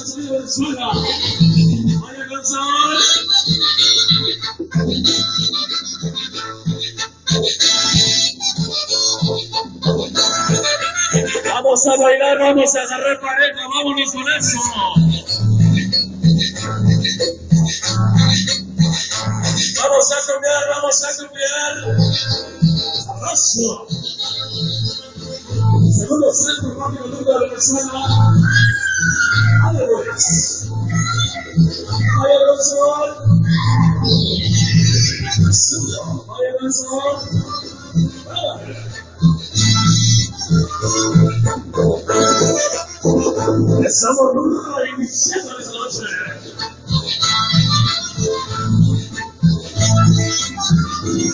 sonido de Venezuela. Vaya canción. Vamos a bailar, vamos a agarrar pareja, vámonos con eso. Vamos a cambiar, vamos a cambiar. Abrazo. Segundo centro rápido de Venezuela. Aleluya. Vaya canción. Vaya canción. Estamos reiniciando esta noche.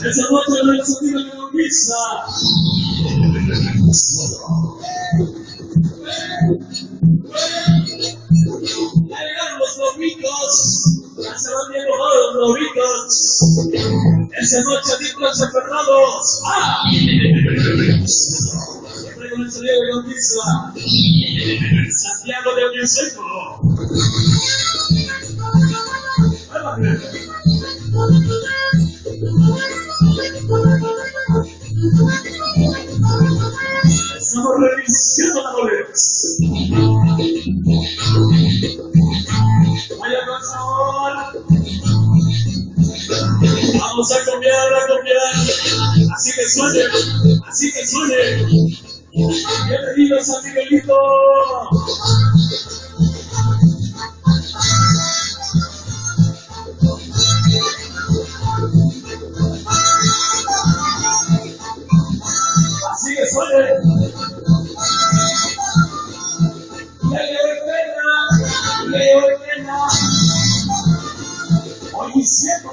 Esta noche el sonido que conquista. Ya llegaron los lobitos. Ya se van bien mojados los lobitos. Esta noche adictos enfermados. ¡Ah! Siempre con el sonido que conquista. Santiago de Oñeseco. Estamos reiniciando la boleta. Vaya por favor. Vamos a cambiar, Así que suene. Bienvenidos a Miguelito. Así que suene. Leo Pena. Hoy y siempre.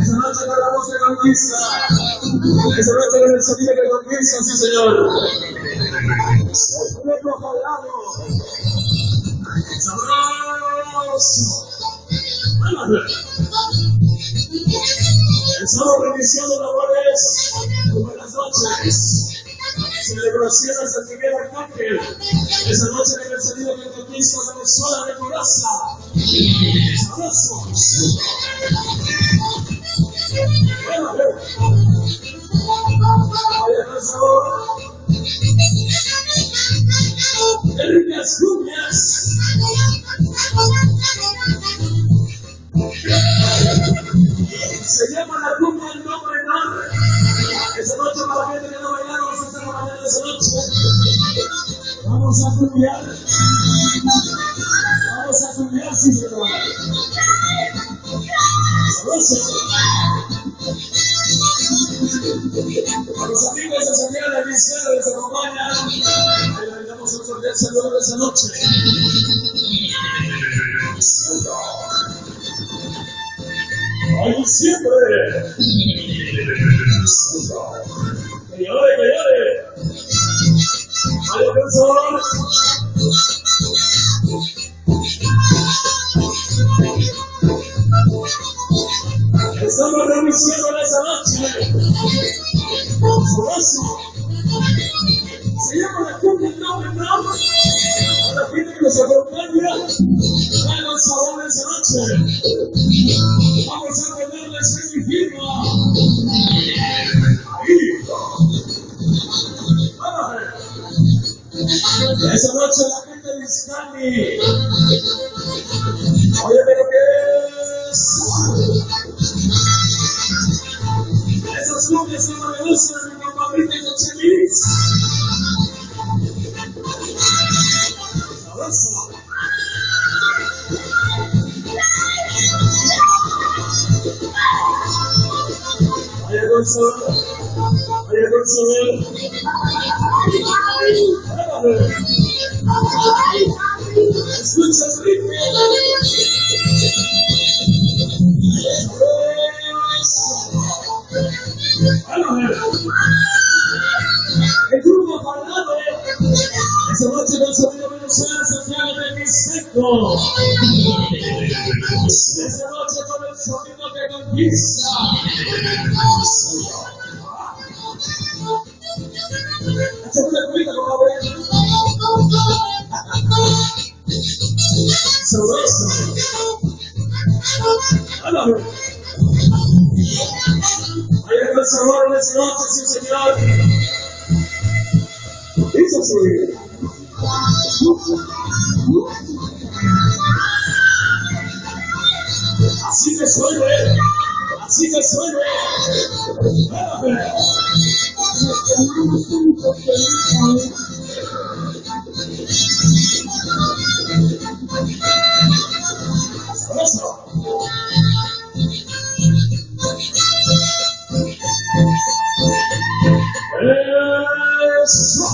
Esa noche con la voz que conquista. Esa noche con el sonido que conquista, sí señor. Un eco jalado. Sabroso. Estamos reiniciando labores. Buenas noches. Celebraciones del primer arcángel. Esa noche en el sonido que conquista Venezuela de Coraza. Abrazos. Vaya razón. Ricas cumbias. Se llama la cumbia el nombre enorme. Esa noche para la gente que no bailaba, vamos a hacer la mañana de esa noche. Vamos a cumbiar. Sí, señor. A los amigos de Santiago de Vicente de Romana, le brindamos un cordial saludo de esa noche. ¡Ay, siempre! ¡Que llore! ¡Ay, profesor! Estamos reiniciando esa noche. Se llama la cumbia no. A la gente que nos acompaña, hagan sabor esa noche. Vamos a ponerles en mi firma. Ahí. Vamos a ver. Esa noche la gente de Iscani. Oye, pero ¿qué es? Esas cumbias que no me gustan, mi mamá grita y noche feliz. Sabroso. Vaya Gonzalo. Escucha el ritmo. El grupo Parlado. Esa noche con sonido Venezuela, Santiago de Miseco. Esa noche con el sonido que conquista. Échate una cubita, compadre. ayúdame. Ahí está el Señor en esta noche, sí, Señor. Dice así. Así que suene, así que suene. Eso.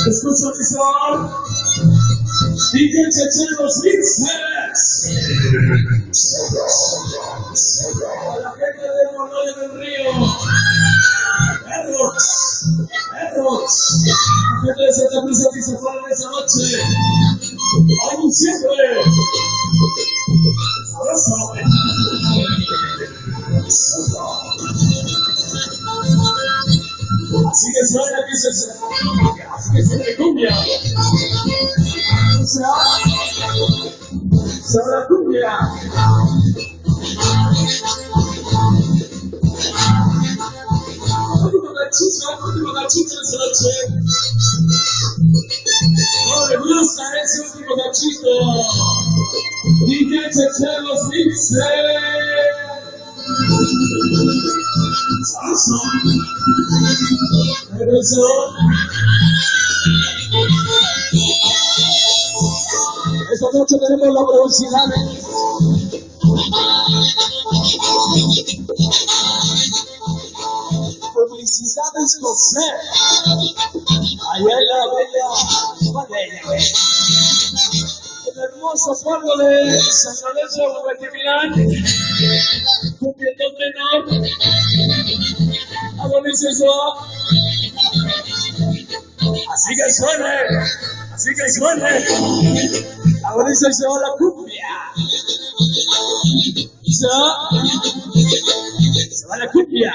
Escucha mi Señor. DJ Cheche los mixes. A la gente de Monroy del Río. Perros. Perros. La gente de Santa Cruz aquí se fueron esa noche. Aún siempre. Abrazo. Así que suena aquí se así que suena cumbia. Suena cumbia. Último gachito esa noche. No le gusta ese último gachito. DJ Cheche los mixes. Salsa. Regresó. Esta noche tenemos la velocidad. Felicidades, José. Allá en la bella Valleja. El hermoso pueblo de San Lorenzo de Guatemala. Cumpliendo el menor. Agoniza eso. Así que suene. Así que suene. Agoniza eso la cumbia. Se va la cumbia.